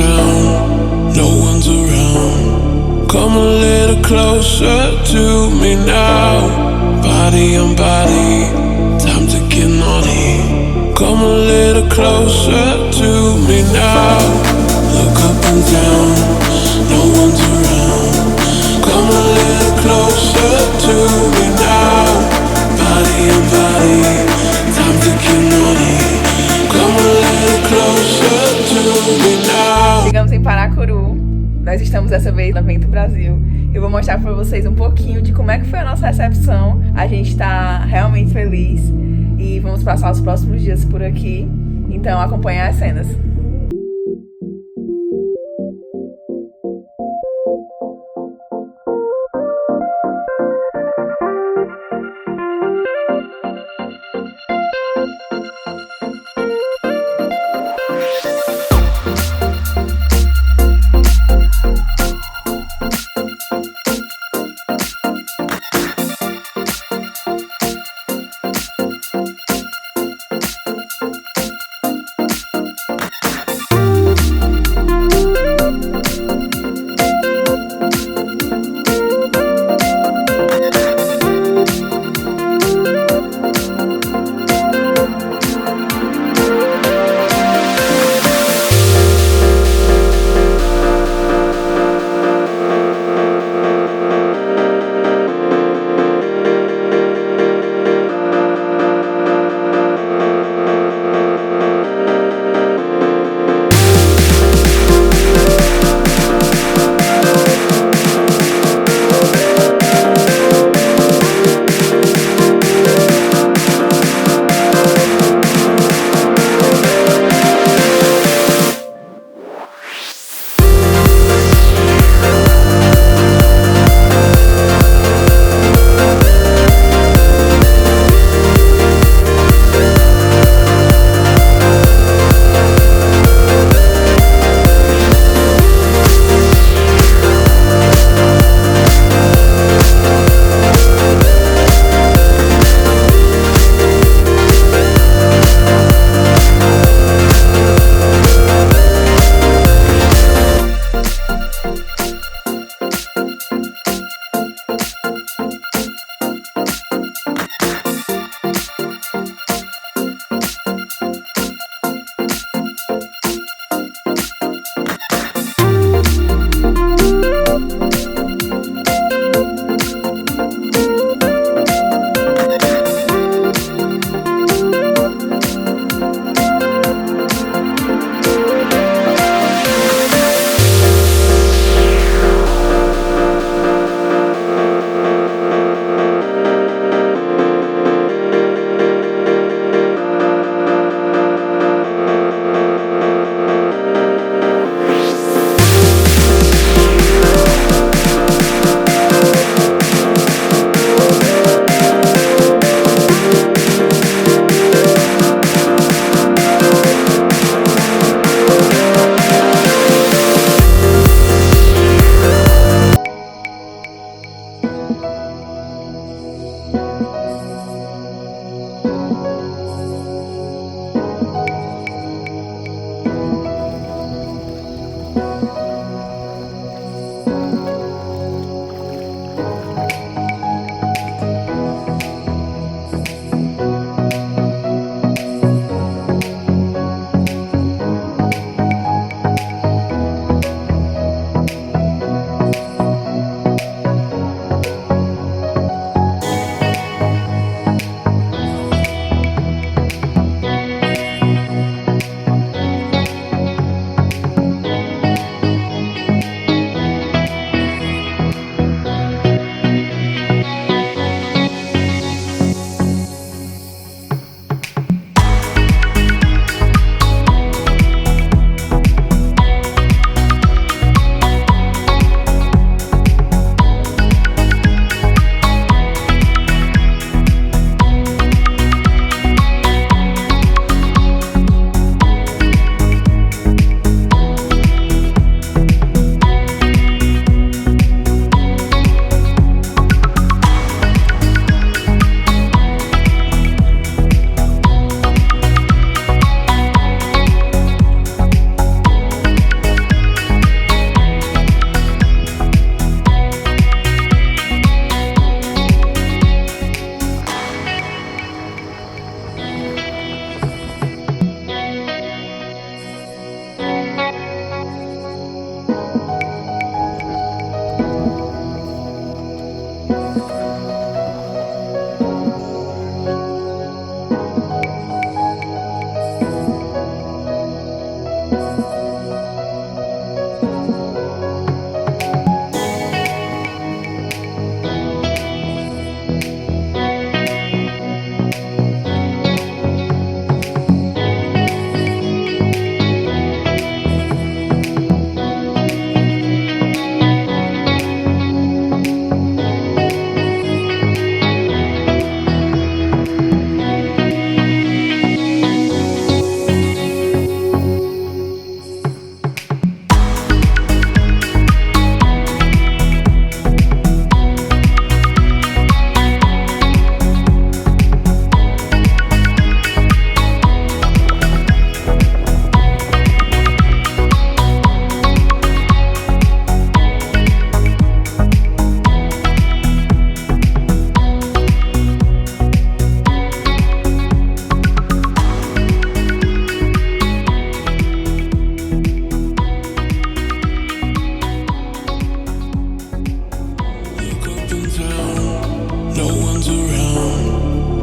down, no one's around. Come a little closer to me now. Body on body, time to get naughty. Come a little closer to me now. Look up and down, no one's around. Come a little closer to me now. Body on body, time to get naughty. Come a little closer to me now. Chegamos em Paracuru. Nós estamos dessa vez na Vento, Brasil. Eu vou mostrar pra vocês um pouquinho de como é que foi a nossa recepção. A gente tá realmente feliz e vamos passar os próximos dias por aqui. Então acompanhe as cenas.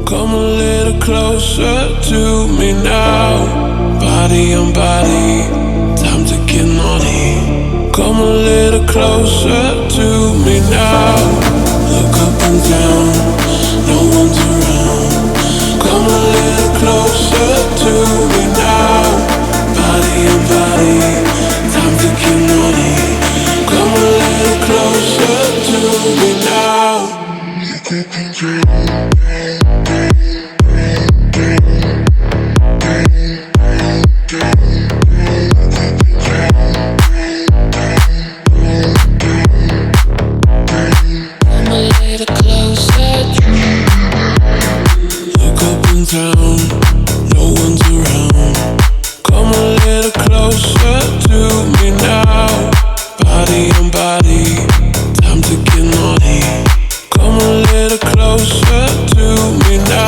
Come a little closer to me now. Body on body, time to get naughty. Come a little closer to me now. Look up and down, no one's around. Come a little closer to me now. Body on body, time to get naughty. Come a little closer to me now. Down, no one's around. Come a little closer to me now. Body on body, time to get naughty. Come a little closer to me now.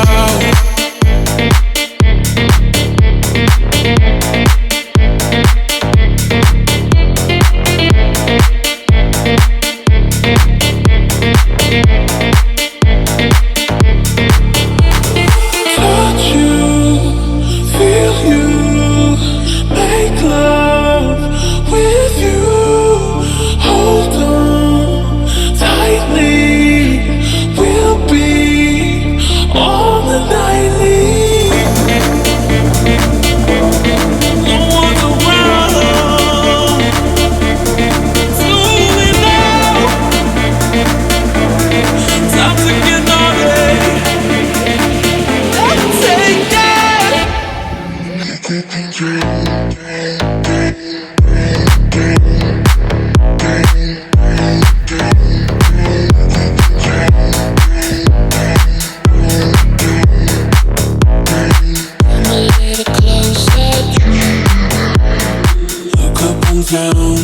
Down,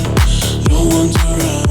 no one's around.